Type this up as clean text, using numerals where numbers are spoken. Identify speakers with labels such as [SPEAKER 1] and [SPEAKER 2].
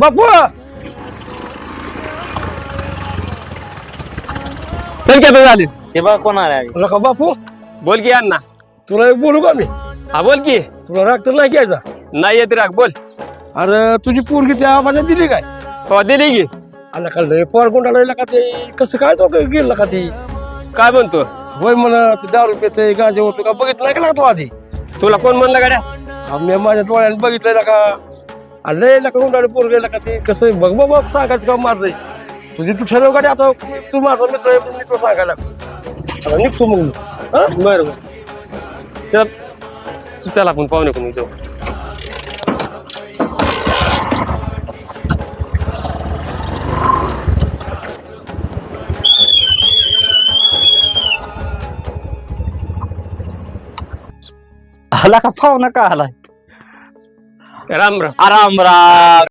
[SPEAKER 1] बापू
[SPEAKER 2] चल की आता झाले.
[SPEAKER 3] हे बघ कोण आलाय
[SPEAKER 1] नका बापू
[SPEAKER 2] बोल की अण्णा.
[SPEAKER 1] तुला एक बोलू का मी
[SPEAKER 2] हा बोल की.
[SPEAKER 1] तुला राग तर नाही घ्यायचा.
[SPEAKER 2] नाही येत राग बोल.
[SPEAKER 1] अरे तुझी पोरगी त्या आवाजात दिली काय
[SPEAKER 2] हो दिली की.
[SPEAKER 1] आला का लय पोर गुंडाळला का ते कसं काय तो गेलं का ती
[SPEAKER 2] काय म्हणतो
[SPEAKER 1] होय म्हणा ते दारू पिते गांजे होतो का बघितलं नाही का लागतो आधी
[SPEAKER 2] तुला कोण म्हणलं गाड्या.
[SPEAKER 1] आम्ही माझ्या डोळ्याने बघितलं का लय का गुंडाळी पोर गेला का ते कसं बघ बघ सांगायचं का मारलंय तुझी तू ठरव गाडी आता तू माझा मित्र आहे मी तो सांगायला आता निघतो मग हा
[SPEAKER 2] बर बर चल चल आपण पाहुणे कोणी जाऊ.
[SPEAKER 3] आला का पाहुणा का आलाय
[SPEAKER 2] राम राम.
[SPEAKER 3] आराम राम